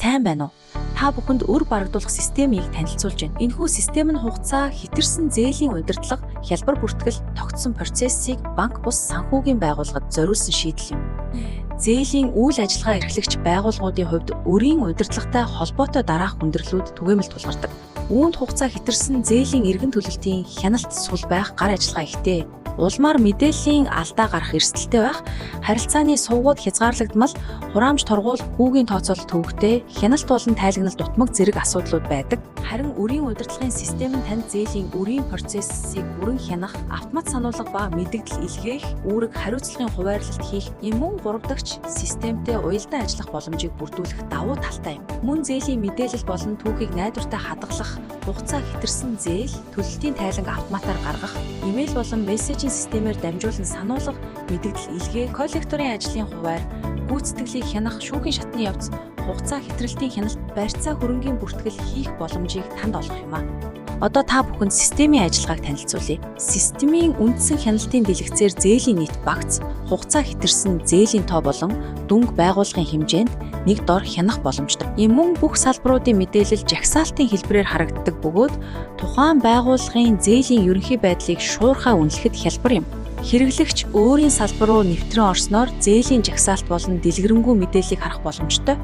Сайн байна уу? Та бүхэнд өр барагдуулах системийг танилцуулж байна. Энэхүү систем нь хугацаа, хэтэрсэн зээлийн удирдлага, хялбар бүртгэл, тогтсон процессыг банк бус санхүүгийн байгууллагад зориулсан шийдэл юм. Зээлийн үйл ажиллагаа эрхлэгч байгууллагуудын хувьд өрийн удирдлагатай холбоотой дараах хүндрэлүүд түгээмэл тулгардаг. Үүнд хугацаа хэтэрсэн зээлийн эргэн төлөлтийн хяналт сул байх гар ажиллагаа ихтэй. Улмаар мэдээллийн алдаа гарах эрсдэлтэй байх, харилцааны сувгууд хязгаарлагдмал, хураамж торгуул, хүүгийн тооцоололт төвөгтэй, хяналт болон тайлагнал дутмаг зэрэг асуудлууд байдаг. Харин өрийн удирдлагын систем нь танд зээлийн өрийн процессыг бүрэн хянах, автомат сануулга ба мэдэгдэл илгээх, үүрэг хариуцлагын хуваарлалт хийх, мөн 3 дахь системтэй уялдаа ажиллах боломжийг бүрдүүлэх давуу талтай юм. Мөн зээлийн мэдээлэл болон түүхийг найдвартай хадгалах, хугацаа хэтэрсэн зээл, төлөлтийн тайланг автоматар гаргах, имэйл болон мессежийн системээр дамжуулан сануулга, мэдэгдэл илгээ, коллекторын ажлын хуваар, гүйцэтгэлийг хянах, шүүхийн шатны явц, хугацаа хэтрэлтийн хяналт, барьцаа хөрөнгийн бүртгэл хийх боломжийг танд олгох юм а. Одоо та бүхэнд системийн ажиллагааг танилцуулъя. Системийн үндсэн хяналтын дэлгэцээр зээлийн нийт багц, хугацаа хэтэрсэн зээлийн тоо болон дүнг байгууллагын хэмжээнд нэг дор хянах боломжтой. Мөн бүх салбаруудын мэдээлэл жагсаалтын хэлбэрээр харагддаг бөгөөд тухайн байгууллагын зээлийн ерөнхий байдлыг шуурхай үнэлэхэд хялбар юм. Хэрэглэгч өөрийн салбар руу нэвтрэн орсноор зээлийн жагсаалт болон дэлгэрэнгүй мэдээллийг харах боломжтой.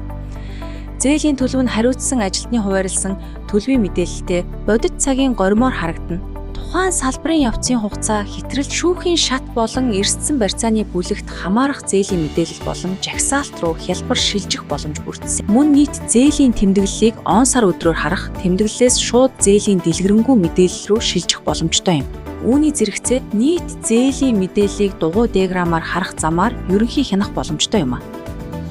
Зээлийн төлөв нь хариуцсан ажилтны хуваарлсан төлөвийн мэдээлэлтэй бодит цагийн гормоор харагдана. Тухайн салбарын явцын хугацаа, хэтрэлт, шүүхийн шат болон эрсдсэн барьцааны бүлэгт хамаарах зээлийн мэдээлэл болон жагсаалт руу хялбар шилжих боломж бүрдсэн. Мөн нийт зээлийн тэмдэглэлийг он сар өдрөөр харах, тэмдэглэлээс шууд зээлийн дэлгэрэнгүй мэдээлэл рүү шилжих боломжтой юм. Үүний зэрэгцээ нийт зээлийн мэдээллийг дугуй диаграмаар харах замаар ерөнхий хянах боломжтой юм а.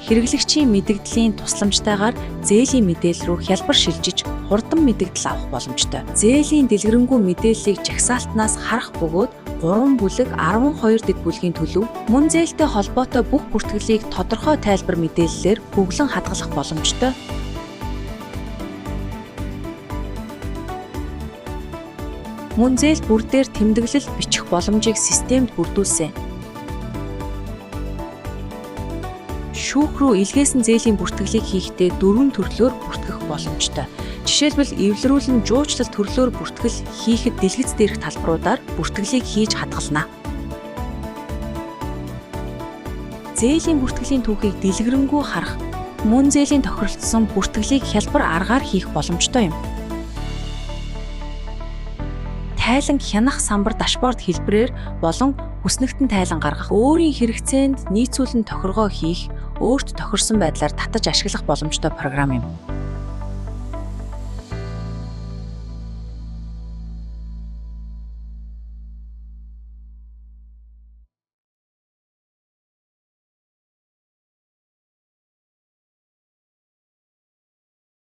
Хэрэглэгчийн мэдэгдлийн тусламжтайгаар зээлийн мэдээлэл рүү хялбар шилжиж, хурдан мэдэгдэл авах боломжтой. Зээлийн дэлгэрэнгүй мэдээллийг жагсаалтнаас харах бөгөөд 3 бүлэг 12 дэд бүлгийн төлөв, мөн зээлтэй холбоотой бүх бүртгэлийг тодорхой тайлбар мэдээллээр бүглэн хадгалах боломжтой. Мөн зээл бүрдээр тэмдэглэл бичих боломжийг системд бүрдүүлсэн. Шүүх рүү илгээсэн зээлийн бүртгэлийг хийхдээ 4 төрлөөр бүртгэх боломжтой. Жишээлбэл эвлэрүүлэн жуучлал төрлөөр бүртгэл хийхэд дэлгэц дээрх талбаруудаар бүртгэлийг хийж хадгална. Зээлийн бүртгэлийн түүхийг дэлгэрэнгүй харах, мөн зээлийн тохиролцсон бүртгэлийг хялбар аргаар хийх боломжтой юм. Тайланг хянах самбар дашборд хэлбэрээр болон хүснэгтэн тайлан гаргах, өөрийн хэрэгцээнд нийцүүлэн тохиргоо хийх, өөрт тохирсон байдлаар татаж ашиглах боломжтой програм юм.